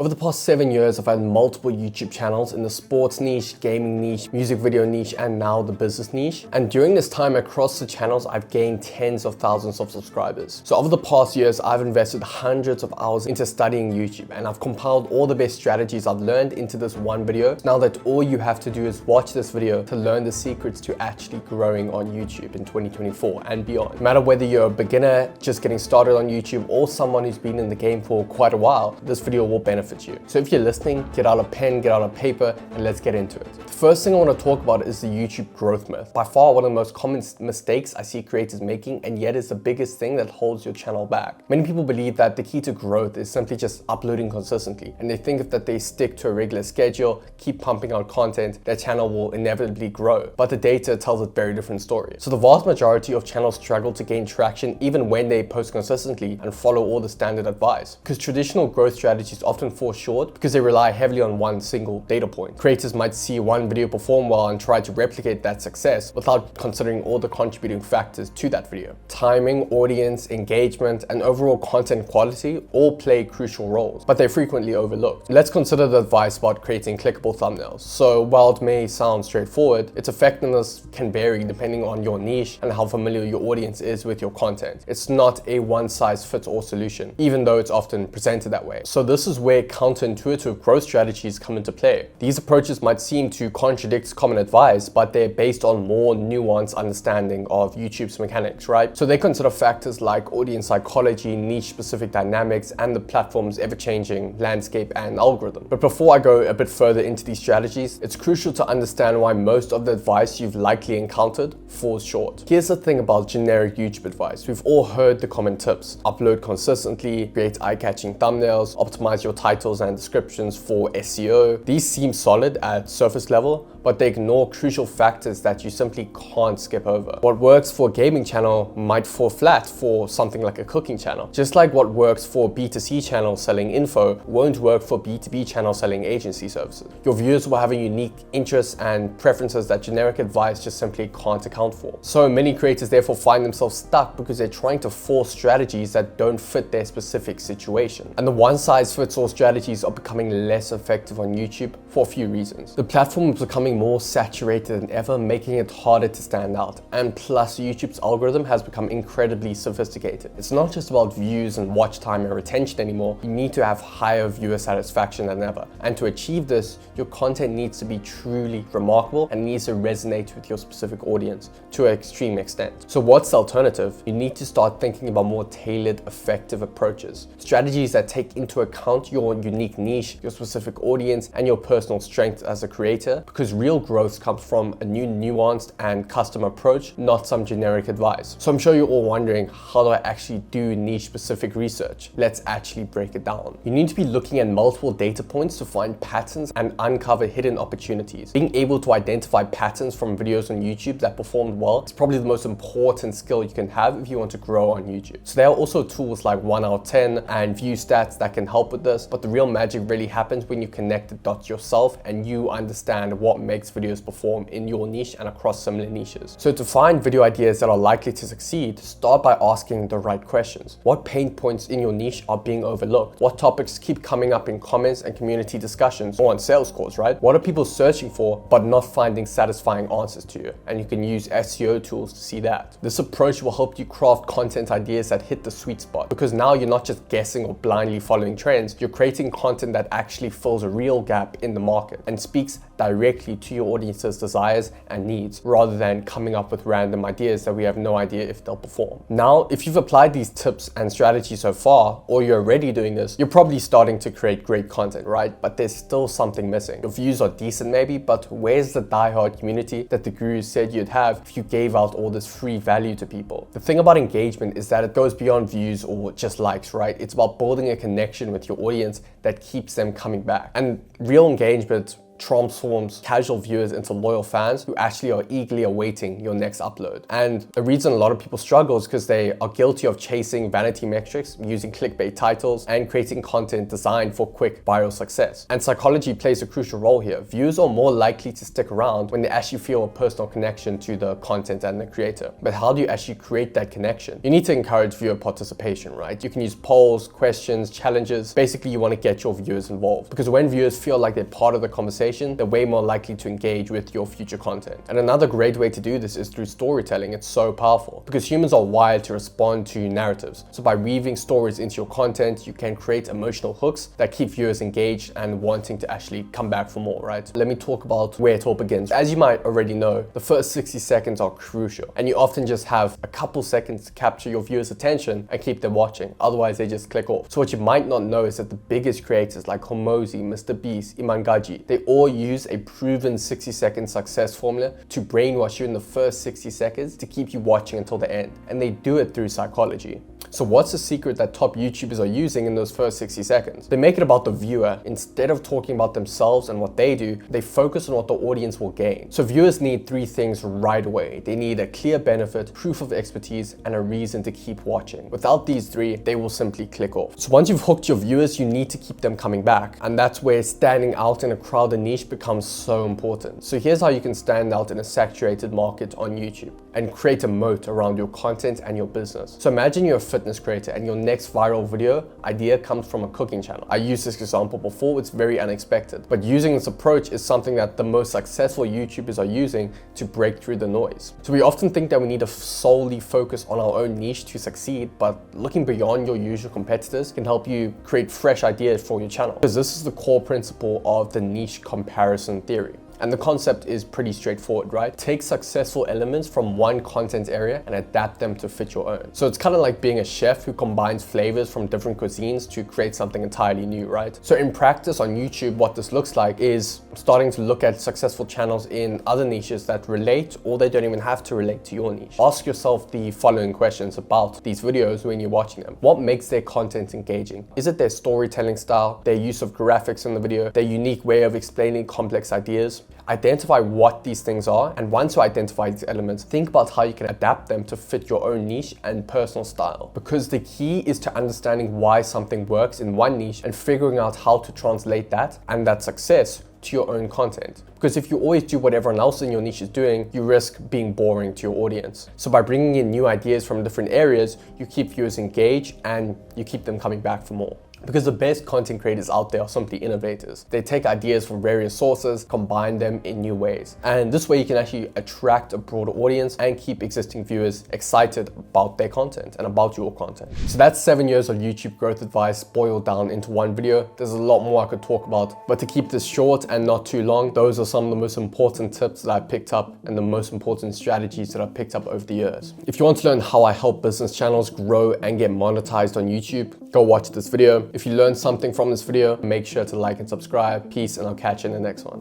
Over the past 7 years, I've had multiple YouTube channels in the sports niche, gaming niche, music video niche, and now the business niche. And during this time across the channels, I've gained tens of thousands of subscribers. So over the past years, I've invested hundreds of hours into studying YouTube, and I've compiled all the best strategies I've learned into this one video. Now that all you have to do is watch this video to learn the secrets to actually growing on YouTube in 2024 and beyond. No matter whether you're a beginner just getting started on YouTube or someone who's been in the game for quite a while, this video will benefit you. So if you're listening, get out a pen, get out a paper, and let's get into it. The first thing I want to talk about is the YouTube growth myth. By far one of the most common mistakes I see creators making, and yet it's the biggest thing that holds your channel back. Many people believe that the key to growth is simply just uploading consistently, and they think if that they stick to a regular schedule, keep pumping out content, their channel will inevitably grow. But the data tells a very different story. So the vast majority of channels struggle to gain traction even when they post consistently and follow all the standard advice, because traditional growth strategies often fall short because they rely heavily on one single data point. Creators might see one video perform well and try to replicate that success without considering all the contributing factors to that video. Timing, audience, engagement, and overall content quality all play crucial roles, but they're frequently overlooked. Let's consider the advice about creating clickable thumbnails. So while it may sound straightforward, its effectiveness can vary depending on your niche and how familiar your audience is with your content. It's not a one-size-fits-all solution, even though it's often presented that way. So this is where counterintuitive growth strategies come into play. These approaches might seem to contradict common advice, but they're based on more nuanced understanding of YouTube's mechanics, right? So they consider factors like audience psychology, niche-specific dynamics, and the platform's ever-changing landscape and algorithm. But before I go a bit further into these strategies, it's crucial to understand why most of the advice you've likely encountered falls short. Here's the thing about generic YouTube advice. We've all heard the common tips: upload consistently, create eye-catching thumbnails, optimize your titles and descriptions for SEO. These seem solid at surface level, but they ignore crucial factors that you simply can't skip over. What works for a gaming channel might fall flat for something like a cooking channel. Just like what works for a B2C channel selling info won't work for B2B channel selling agency services. Your viewers will have a unique interests and preferences that generic advice just simply can't account for. So many creators therefore find themselves stuck because they're trying to force strategies that don't fit their specific situation. And the one-size-fits-all strategies are becoming less effective on YouTube for a few reasons. The platform is becoming more saturated than ever, making it harder to stand out. And plus, YouTube's algorithm has become incredibly sophisticated. It's not just about views and watch time and retention anymore. You need to have higher viewer satisfaction than ever. And to achieve this, your content needs to be truly remarkable and needs to resonate with your specific audience to an extreme extent. So what's the alternative? You need to start thinking about more tailored, effective approaches. Strategies that take into account your unique niche, your specific audience, and your personal strengths as a creator, because real growth comes from a new, nuanced and custom approach, not some generic advice. So I'm sure you're all wondering, how do I actually do niche specific research? Let's actually break it down. You need to be looking at multiple data points to find patterns and uncover hidden opportunities. Being able to identify patterns from videos on YouTube that performed well is probably the most important skill you can have if you want to grow on YouTube. So there are also tools like 1 out of 10 and view stats that can help with this, but the real magic really happens when you connect the dots yourself and you understand what makes videos perform in your niche and across similar niches. So to find video ideas that are likely to succeed, start by asking the right questions. What pain points in your niche are being overlooked? What topics keep coming up in comments and community discussions or on sales calls, right? What are people searching for but not finding satisfying answers to you? And you can use SEO tools to see that. This approach will help you craft content ideas that hit the sweet spot, because now you're not just guessing or blindly following trends, you're creating content that actually fills a real gap in the market and speaks directly to your audience's desires and needs, rather than coming up with random ideas that we have no idea if they'll perform. Now, if you've applied these tips and strategies so far, or you're already doing this, you're probably starting to create great content, right? But there's still something missing. Your views are decent maybe, but where's the diehard community that the gurus said you'd have if you gave out all this free value to people? The thing about engagement is that it goes beyond views or just likes, right? It's about building a connection with your audience that keeps them coming back. And real engagement transforms casual viewers into loyal fans who actually are eagerly awaiting your next upload. And the reason a lot of people struggle is because they are guilty of chasing vanity metrics, using clickbait titles, and creating content designed for quick viral success. And psychology plays a crucial role here. Viewers are more likely to stick around when they actually feel a personal connection to the content and the creator. But how do you actually create that connection? You need to encourage viewer participation, right? You can use polls, questions, challenges. Basically, you want to get your viewers involved, because when viewers feel like they're part of the conversation, they're way more likely to engage with your future content. And another great way to do this is through storytelling. It's so powerful because humans are wired to respond to narratives. So by weaving stories into your content, you can create emotional hooks that keep viewers engaged and wanting to actually come back for more, right? Let me talk about where it all begins. As you might already know, the first 60 seconds are crucial, and you often just have a couple seconds to capture your viewers' attention and keep them watching. Otherwise, they just click off. So what you might not know is that the biggest creators like Homozi, Mr. Beast, Imangaji, they all use a proven 60-second success formula to brainwash you in the first 60 seconds to keep you watching until the end. And they do it through psychology. So what's the secret that top YouTubers are using in those first 60 seconds? They make it about the viewer. Instead of talking about themselves and what they do, they focus on what the audience will gain. So viewers need three things right away. They need a clear benefit, proof of expertise, and a reason to keep watching. Without these three, they will simply click off. So once you've hooked your viewers, you need to keep them coming back. And that's where standing out in a crowded niche becomes so important. So here's how you can stand out in a saturated market on YouTube and create a moat around your content and your business. So imagine you're a fitness creator and your next viral video idea comes from a cooking channel. I used this example before, it's very unexpected, but using this approach is something that the most successful YouTubers are using to break through the noise. So we often think that we need to solely focus on our own niche to succeed, but looking beyond your usual competitors can help you create fresh ideas for your channel. Because this is the core principle of the niche comparison theory. And the concept is pretty straightforward, right? Take successful elements from one content area and adapt them to fit your own. So it's kind of like being a chef who combines flavors from different cuisines to create something entirely new, right? So in practice on YouTube, what this looks like is starting to look at successful channels in other niches that relate, or they don't even have to relate to your niche. Ask yourself the following questions about these videos when you're watching them. What makes their content engaging? Is it their storytelling style, their use of graphics in the video, their unique way of explaining complex ideas? Identify what these things are, and once you identify these elements, think about how you can adapt them to fit your own niche and personal style. Because the key is to understanding why something works in one niche and figuring out how to translate that and that success to your own content. Because if you always do what everyone else in your niche is doing, you risk being boring to your audience. So by bringing in new ideas from different areas, you keep viewers engaged and you keep them coming back for more. Because the best content creators out there are simply innovators. They take ideas from various sources, combine them in new ways. And this way you can actually attract a broader audience and keep existing viewers excited about their content and about your content. So that's 7 years of YouTube growth advice boiled down into one video. There's a lot more I could talk about, but to keep this short and not too long, those are some of the most important tips that I picked up and the most important strategies that I picked up over the years. If you want to learn how I help business channels grow and get monetized on YouTube, go watch this video. If you learned something from this video, make sure to like and subscribe. Peace, and I'll catch you in the next one.